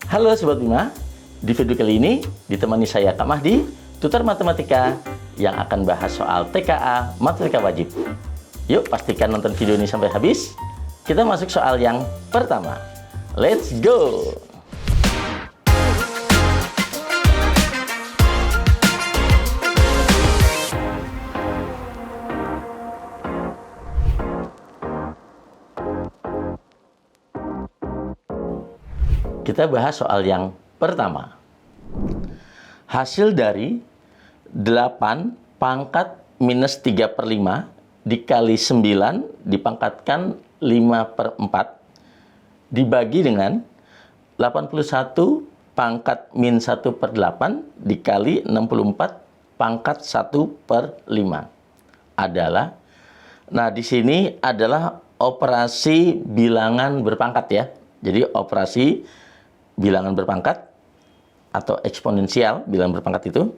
Halo Sobat Bima, di video kali ini ditemani saya Kak Mahdi, tutor matematika yang akan bahas soal TKA Matematika Wajib. Yuk pastikan nonton video ini sampai habis. Kita masuk soal yang pertama. Let's go! Kita bahas soal yang pertama. Hasil dari 8 pangkat minus 3/5 dikali 9 dipangkatkan 5/4 dibagi dengan 81 pangkat min 1/8 dikali 64 pangkat 1/5 adalah, nah di sini adalah operasi bilangan berpangkat ya. Jadi operasi bilangan berpangkat atau eksponensial bilangan berpangkat itu.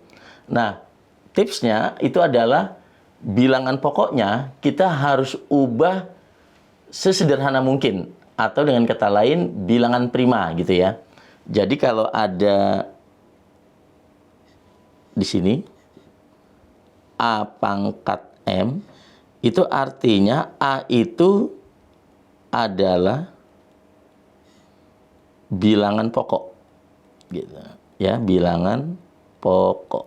Nah, tipsnya itu adalah bilangan pokoknya kita harus ubah sesederhana mungkin, atau dengan kata lain bilangan prima gitu ya. Jadi kalau ada di sini A pangkat M, itu artinya A itu adalah bilangan pokok gitu ya, bilangan pokok.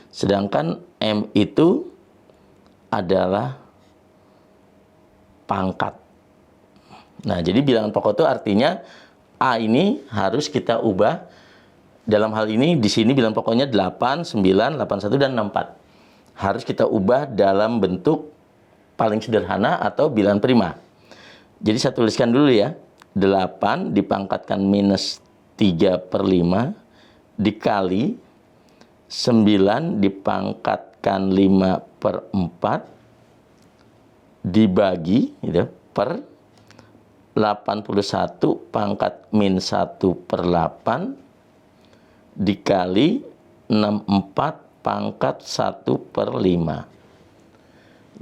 Sedangkan M itu adalah pangkat. Nah, jadi bilangan pokok itu artinya A ini harus kita ubah. Dalam hal ini di sini bilangan pokoknya 8, 9, 81 dan 64. Harus kita ubah dalam bentuk paling sederhana atau bilangan prima. Jadi saya tuliskan dulu ya. 8 dipangkatkan minus 3/5 dikali 9 dipangkatkan 5/4 dibagi gitu, per 81 pangkat min 1/8 dikali 64 pangkat 1/5.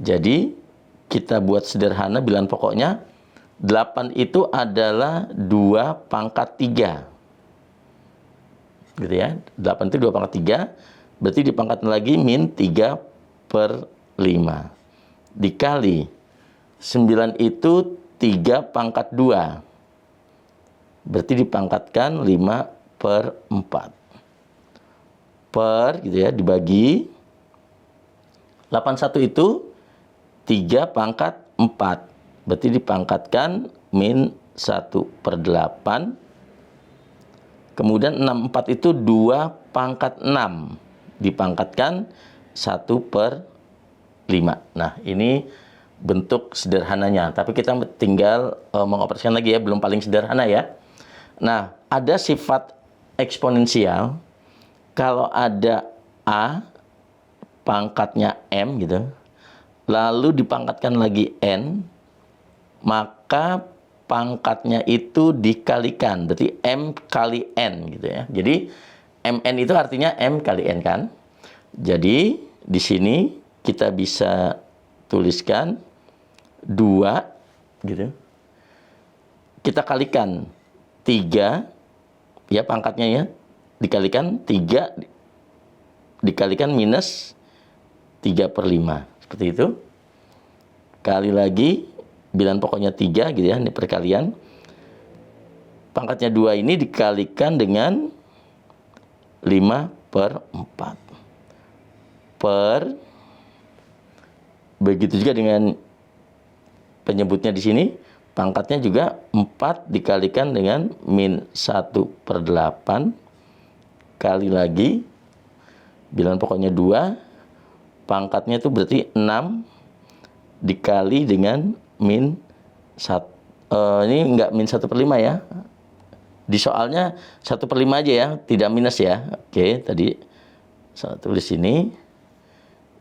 Jadi kita buat sederhana bilangan pokoknya. 8 itu adalah 2 pangkat 3. Gitu ya. 8 itu 2 pangkat 3. Berarti dipangkatkan lagi min 3/5. Dikali 9 itu 3 pangkat 2. Berarti dipangkatkan 5/4. Per gitu ya, dibagi 81 itu 3 pangkat 4. Berarti dipangkatkan min 1/8. Kemudian 64 itu 2 pangkat 6. Dipangkatkan 1/5. Nah, ini bentuk sederhananya. Tapi kita tinggal mengoperasikan lagi ya, belum paling sederhana ya. Nah, ada sifat eksponensial. Kalau ada A, pangkatnya M gitu. Lalu dipangkatkan lagi N. Maka pangkatnya itu dikalikan, berarti M kali N gitu ya. Jadi MN itu artinya M kali N kan. Jadi di sini kita bisa tuliskan 2 gitu. Kita kalikan 3 ya, pangkatnya ya, dikalikan 3 dikalikan minus 3/5 seperti itu. Kali lagi bilangan pokoknya 3 gitu ya, ini perkalian. Pangkatnya 2 ini dikalikan dengan 5/4. Per, begitu juga dengan penyebutnya di sini, pangkatnya juga 4 dikalikan dengan min 1/8. Kali lagi bilangan pokoknya 2, pangkatnya itu berarti 6 dikali dengan min 1. Ini enggak min 1/5 ya. Di soalnya 1/5 aja ya, tidak minus ya. Oke, tadi saya tulis ini.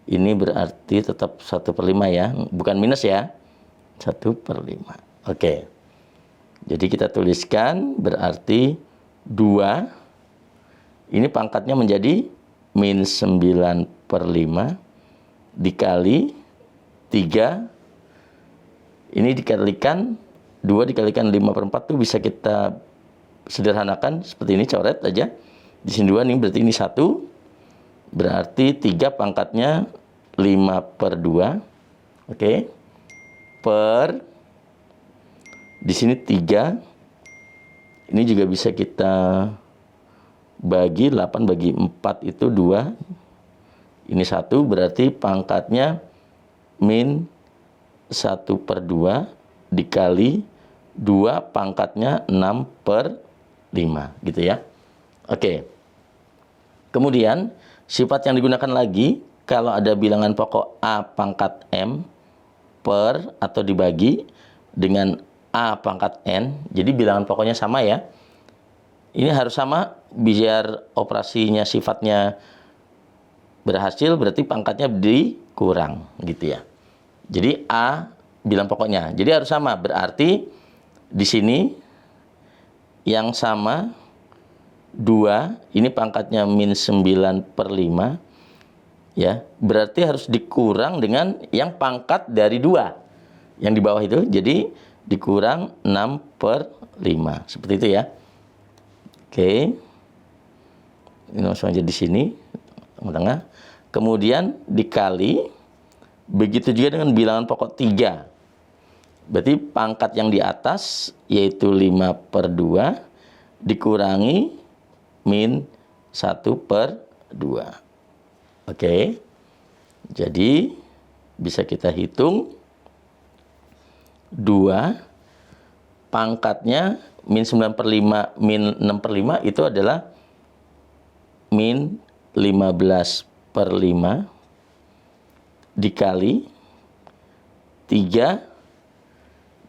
Ini berarti tetap 1/5 ya, bukan minus ya. 1/5. Oke. Jadi kita tuliskan berarti 2. Ini pangkatnya menjadi min 9/5 dikali 3. Ini dikalikan 2 dikalikan 5/4 itu bisa kita sederhanakan seperti ini, coret aja. Di sini 2 nih, berarti ini 1. Berarti 3 pangkatnya 5/2. Oke. Per, di sini 3. Ini juga bisa kita bagi 8 bagi 4 itu 2. Ini 1, berarti pangkatnya min 1/2 dikali 2 pangkatnya 6/5 gitu ya. Oke. Kemudian sifat yang digunakan lagi kalau ada bilangan pokok A pangkat M per atau dibagi dengan A pangkat N. Jadi bilangan pokoknya sama ya. Ini harus sama biar operasinya sifatnya berhasil, berarti pangkatnya dikurang gitu ya. Jadi A bilangan pokoknya. Jadi harus sama, berarti di sini yang sama 2, ini pangkatnya min 9/5 ya. Berarti harus dikurang dengan yang pangkat dari 2 yang di bawah itu. Jadi dikurang 6/5 seperti itu ya. Oke. Ini langsung aja di sini tengah. Kemudian dikali, begitu juga dengan bilangan pokok 3. Berarti pangkat yang di atas yaitu 5/2 dikurangi min 1/2. Oke. Jadi bisa kita hitung 2 pangkatnya min 9/5 min 6/5 itu adalah min 15/5 dikali 3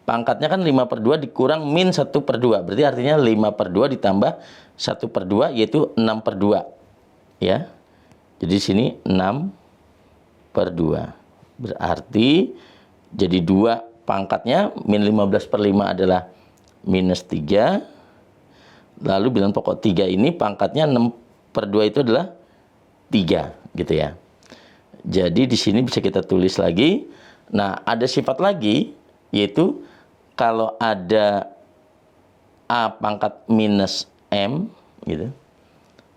pangkatnya kan 5/2 dikurang min 1/2. Berarti artinya 5/2 ditambah 1/2 yaitu 6/2 ya. Jadi di sini 6/2. Berarti jadi 2 pangkatnya min 15/5 adalah minus 3. Lalu bilangan pokok 3 ini pangkatnya 6/2 itu adalah 3 gitu ya. Jadi di sini bisa kita tulis lagi. Nah, ada sifat lagi yaitu kalau ada A pangkat minus M gitu,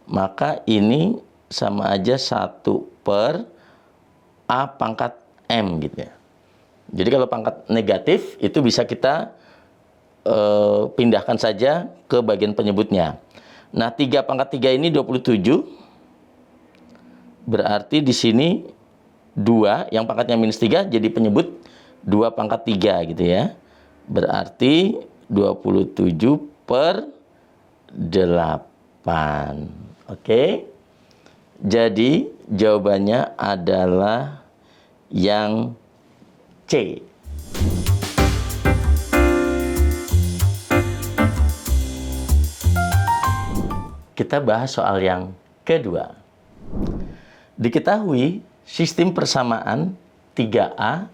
maka ini sama aja 1/A pangkat M gitu ya. Jadi kalau pangkat negatif itu bisa kita pindahkan saja ke bagian penyebutnya. Nah, 3 pangkat 3 ini 27. Berarti di sini 2 yang pangkatnya minus 3 jadi penyebut 2 pangkat 3 gitu ya. Berarti 27/8. Oke. Jadi jawabannya adalah yang C. Kita bahas soal yang kedua. Diketahui sistem persamaan 3A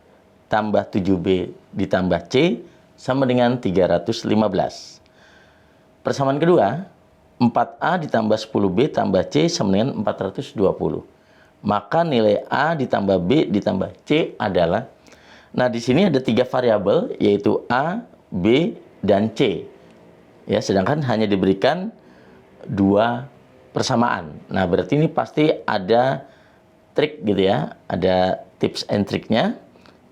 tambah 7B ditambah C sama dengan 315. Persamaan kedua, 4A ditambah 10B tambah C sama dengan 420. Maka nilai A ditambah B ditambah C adalah, nah di sini ada 3 variabel yaitu A, B, dan C. Ya, sedangkan hanya diberikan 2 persamaan. Nah, berarti ini pasti ada trik gitu ya, ada tips and triknya.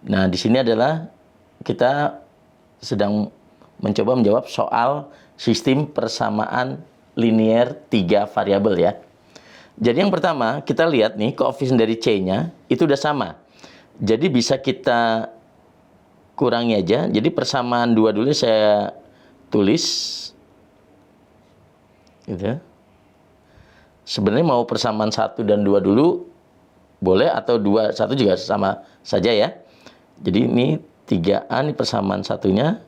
Nah, di sini adalah kita sedang mencoba menjawab soal sistem persamaan linier 3 variabel ya. Jadi yang pertama, kita lihat nih koefisien dari C-nya itu udah sama. Jadi bisa kita kurangi aja. Jadi persamaan 2 dulu saya tulis gitu. Sebenarnya mau persamaan 1 dan 2 dulu boleh, atau 2 1 juga sama saja ya. Jadi ini 3A ini persamaan satunya,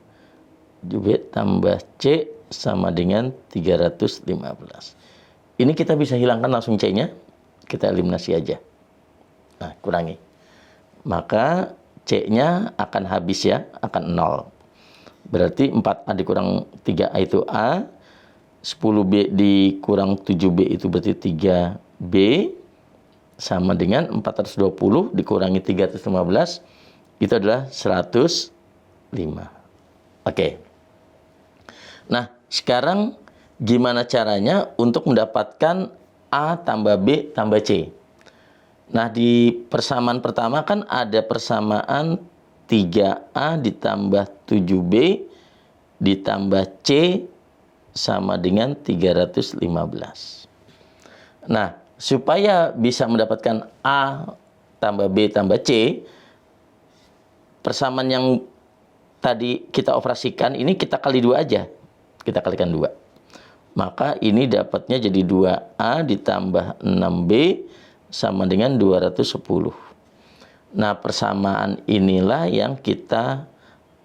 B tambah C sama dengan 315. Ini kita bisa hilangkan langsung C-nya, kita eliminasi aja. Nah, kurangi. Maka C-nya akan habis ya, akan 0. Berarti 4A dikurang 3A itu A, 10B dikurang 7B itu berarti 3B, sama dengan 420 dikurangi 315, itu adalah 105. Oke. Nah, sekarang gimana caranya untuk mendapatkan A tambah B tambah C. Nah, di persamaan pertama kan ada persamaan 3A ditambah 7B ditambah C sama dengan 315. Nah, supaya bisa mendapatkan A tambah B tambah C, persamaan yang tadi kita operasikan ini kita kali 2 aja. Kita kalikan 2. Maka ini dapatnya jadi 2A ditambah 6B sama dengan 210. Nah, persamaan inilah yang kita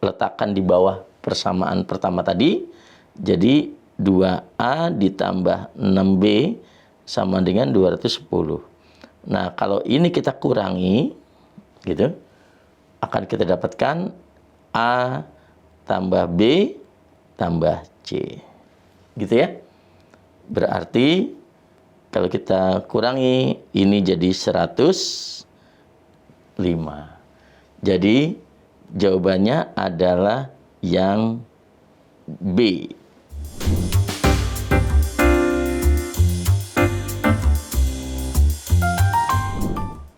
letakkan di bawah persamaan pertama tadi. Jadi 2A ditambah 6B sama dengan 210. Nah, kalau ini kita kurangi, gitu, akan kita dapatkan A tambah B tambah C. Gitu ya. Berarti kalau kita kurangi, ini jadi 105. Jadi jawabannya adalah yang B.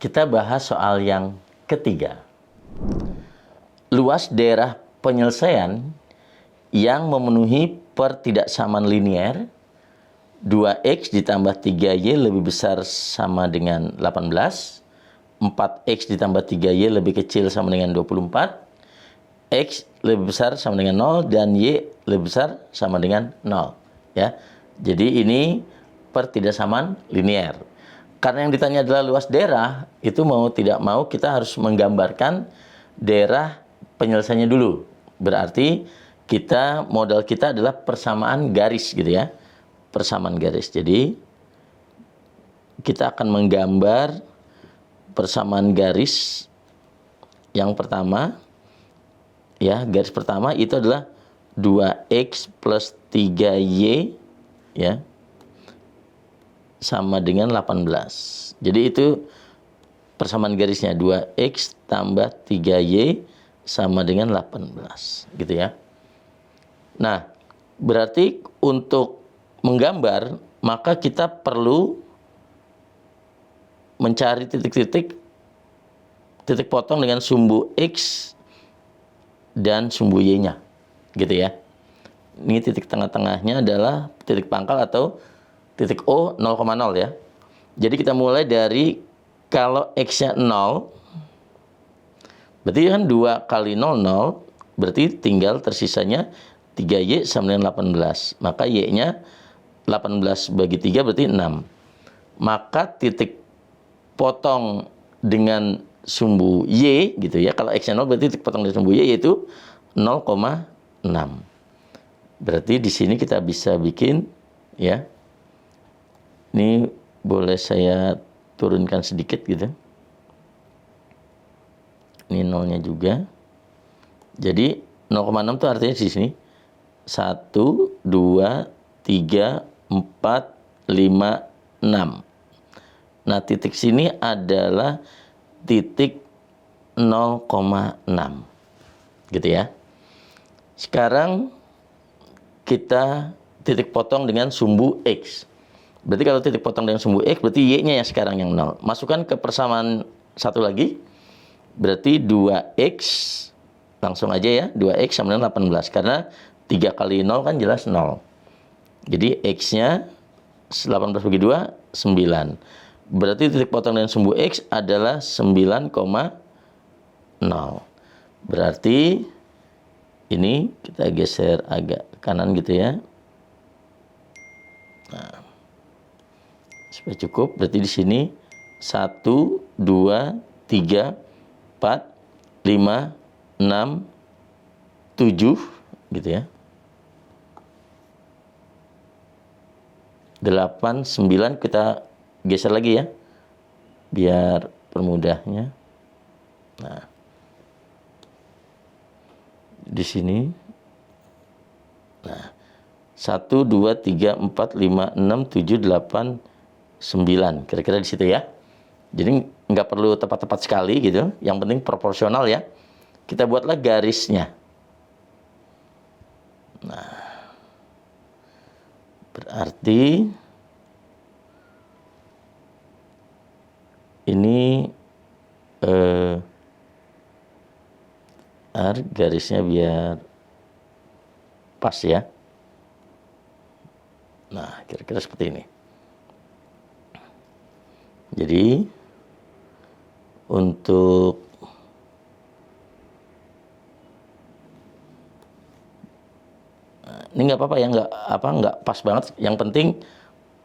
Kita bahas soal yang ketiga. Luas daerah penyelesaian yang memenuhi pertidaksamaan linear 2x ditambah 3y lebih besar sama dengan 18, 4x ditambah 3y lebih kecil sama dengan 24, x lebih besar sama dengan 0, dan y lebih besar sama dengan 0. Ya. Jadi ini pertidaksamaan linear. Karena yang ditanya adalah luas daerah, itu mau tidak mau kita harus menggambarkan daerah penyelesaiannya dulu. Berarti modal kita adalah persamaan garis gitu ya. Persamaan garis. Jadi kita akan menggambar persamaan garis yang pertama. Ya, garis pertama itu adalah 2x plus 3y ya sama dengan 18. Jadi itu persamaan garisnya 2x tambah 3y sama dengan 18 gitu ya. Nah, berarti untuk menggambar maka kita perlu mencari titik potong dengan sumbu x dan sumbu y-nya gitu ya. Ini titik tengah-tengahnya adalah titik pangkal atau titik O 0,0 ya. Jadi kita mulai dari kalau x-nya 0, berarti kan 2 kali 0, 0. Berarti tinggal tersisanya 3y sama dengan 18. Maka y-nya 18 bagi 3 berarti 6. Maka titik potong dengan sumbu y gitu ya. Kalau x-nya 0 berarti titik potong dengan sumbu y yaitu 0,6. Berarti di sini kita bisa bikin ya. Ini boleh saya turunkan sedikit gitu. Ini nolnya juga. Jadi 0,6 itu artinya di sini 1, 2, 3, 4, 5, 6. Nah, titik sini adalah titik 0,6. Gitu ya. Sekarang kita titik potong dengan sumbu x. Berarti kalau titik potong dengan sumbu x, berarti y-nya yang sekarang yang 0. Masukkan ke persamaan satu lagi. Berarti 2x, langsung aja ya, 2x sama dengan 18. Karena 3 kali 0 kan jelas 0. Jadi x-nya 18 bagi 2, 9. Berarti titik potong dengan sumbu x adalah 9,0. Berarti ini kita geser agak kanan gitu ya. Nah, supaya cukup, berarti di sini 1, 2, 3, 4, 5, 6, 7 gitu ya. 8, 9 kita geser lagi ya. Biar permudahnya. Nah. Di sini. Nah. 1, 2, 3, 4, 5, 6, 7, 8, 9. Kira-kira di situ ya. Jadi nggak perlu tepat-tepat sekali gitu. Yang penting proporsional ya. Kita buatlah garisnya. Nah. Berarti ini garisnya biar pas ya. Nah, kira-kira seperti ini. Jadi untuk ini nggak apa-apa ya, nggak pas banget. Yang penting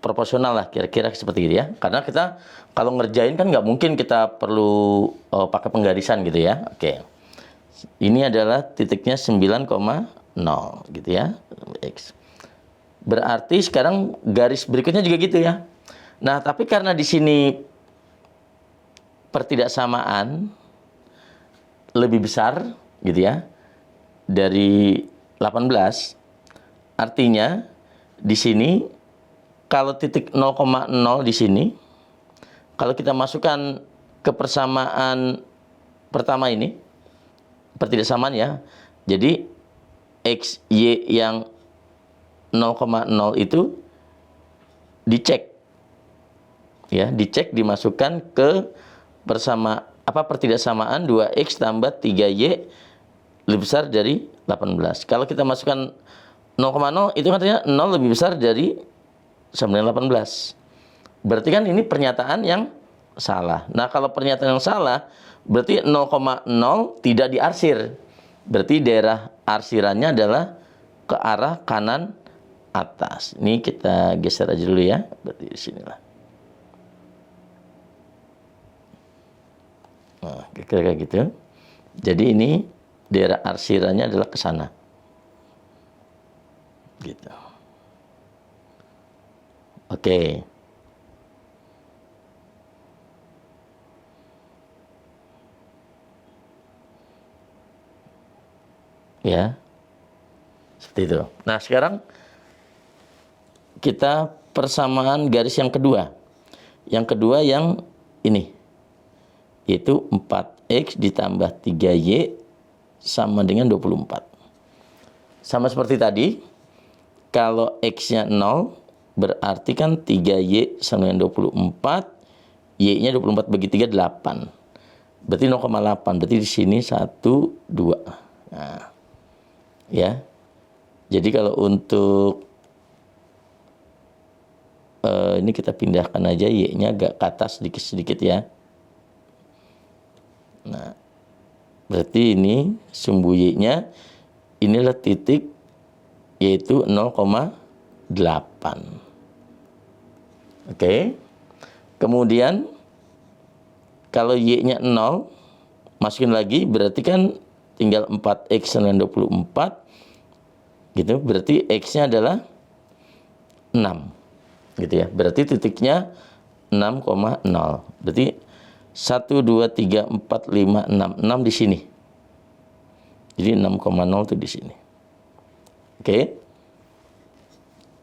proporsional lah, kira-kira seperti itu ya. Karena kita kalau ngerjain kan nggak mungkin kita perlu pakai penggarisan gitu ya. Oke. Ini adalah titiknya 9,0 gitu ya. X. Berarti sekarang garis berikutnya juga gitu ya. Nah, tapi karena di sini pertidaksamaan lebih besar gitu ya dari 18, artinya di sini kalau titik 0,0 di sini, kalau kita masukkan ke persamaan pertama ini, pertidaksamaan ya. Jadi X, Y yang 0,0 itu dicek. Ya, dicek dimasukkan ke pertidaksamaan 2X tambah 3Y lebih besar dari 18. Kalau kita masukkan 0,0 itu artinya 0 lebih besar dari 918. Berarti kan ini pernyataan yang salah. Nah, kalau pernyataan yang salah berarti 0,0 tidak diarsir. Berarti daerah arsirannya adalah ke arah kanan atas. Ini kita geser aja dulu ya. Berarti di sinilah. Nah, kira-kira gitu. Jadi ini daerah arsirannya adalah ke sana. Gitu. Oke. Ya. Seperti itu. Nah, sekarang kita persamaan garis yang kedua. Yang kedua yang ini. Yaitu 4X ditambah 3Y sama dengan 24. Sama seperti tadi, kalau X-nya 0, berarti kan 3Y sama dengan 24, Y-nya 24 bagi 3, 8. Berarti 0,8. Berarti di sini 1, 2. Nah, ya. Jadi kalau untuk ini kita pindahkan aja Y-nya agak ke atas sedikit-sedikit ya. Nah, berarti ini sumbu Y-nya inilah titik yaitu 0,8. Oke. Kemudian kalau Y-nya 0 masukin lagi berarti kan tinggal 4X dengan 24 gitu. Berarti X-nya adalah 6. Gitu ya. Berarti titiknya 6,0. Berarti 1, 2, 3, 4, 5, 6. 6 di sini. Jadi 6,0 itu di sini. Oke.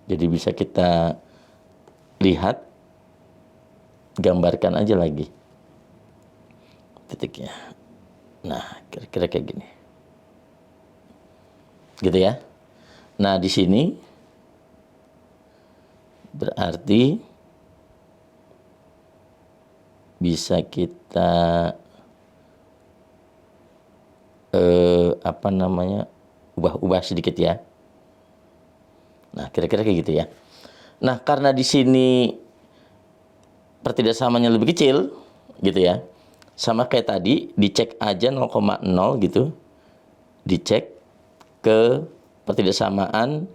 Jadi bisa kita lihat, gambarkan aja lagi titiknya. Nah, kira-kira kayak gini. Gitu ya. Nah, di sini berarti bisa kita ubah sedikit ya. Nah, kira-kira kayak gitu ya. Nah, karena di sini pertidaksamaannya lebih kecil gitu ya. Sama kayak tadi, dicek aja 0,0 gitu. Dicek ke pertidaksamaan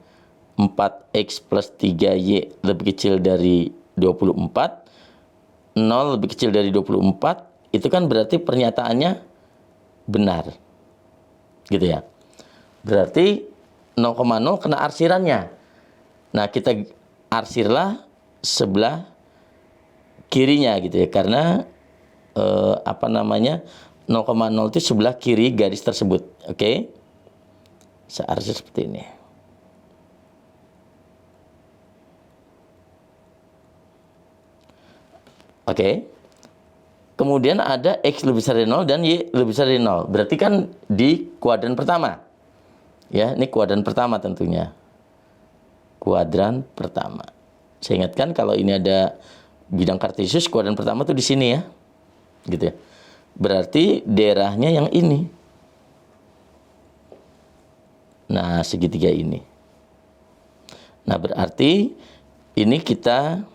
4X plus 3Y lebih kecil dari 24. 0 lebih kecil dari 24. Itu kan berarti pernyataannya benar. Gitu ya. Berarti 0,0 kena arsirannya. Nah, kita arsirlah sebelah kirinya gitu ya. Karena 0,0 itu sebelah kiri garis tersebut. Oke. Saya arsir seperti ini. Oke. Kemudian ada X lebih besar dari 0 dan Y lebih besar dari 0. Berarti kan di kuadran pertama. Ya, ini kuadran pertama tentunya. kuadran pertama. Saya ingatkan kalau ini ada bidang kartesius, kuadran pertama tuh di sini ya. Gitu ya. Berarti daerahnya yang ini. Nah, segitiga ini. Nah, berarti ini kita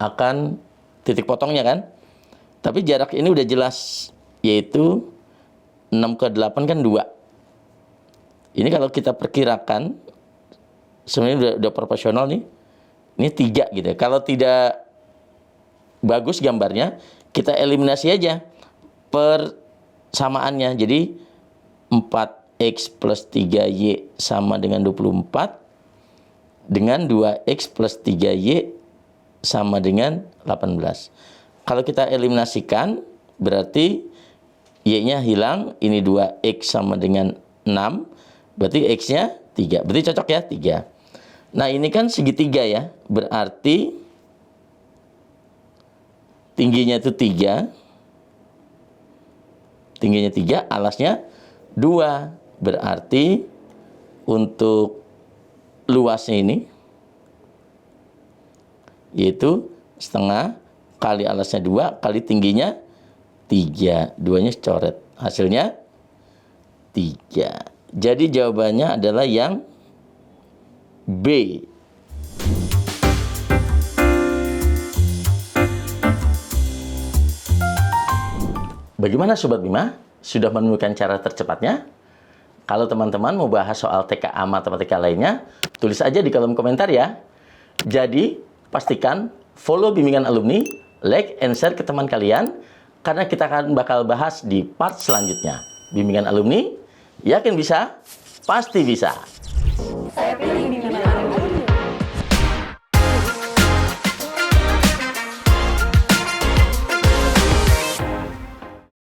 akan titik potongnya kan? Tapi jarak ini udah jelas, yaitu 6 ke 8 kan 2. Ini kalau kita perkirakan, sebenarnya udah proporsional nih. Ini 3 gitu ya. Kalau tidak bagus gambarnya, kita eliminasi aja persamaannya. Jadi 4x plus 3y sama dengan 24, dengan 2x plus 3y sama dengan 18. Kalau kita eliminasikan, berarti y-nya hilang, ini 2x sama dengan 6, berarti x-nya 3. Berarti cocok ya, 3. Nah, ini kan segitiga ya, berarti tingginya itu 3, tingginya 3, alasnya 2. Berarti untuk luasnya ini, yaitu setengah kali alasnya 2 kali tingginya 3. 2-nya coret. Hasilnya 3. Jadi jawabannya adalah yang B. Bagaimana Sobat Bima? Sudah menemukan cara tercepatnya? Kalau teman-teman mau bahas soal TKA matematika lainnya, tulis aja di kolom komentar ya. Jadi, pastikan follow Bimbingan Alumni, like and share ke teman kalian, karena kita akan bakal bahas di part selanjutnya. Bimbingan Alumni, yakin bisa, pasti bisa.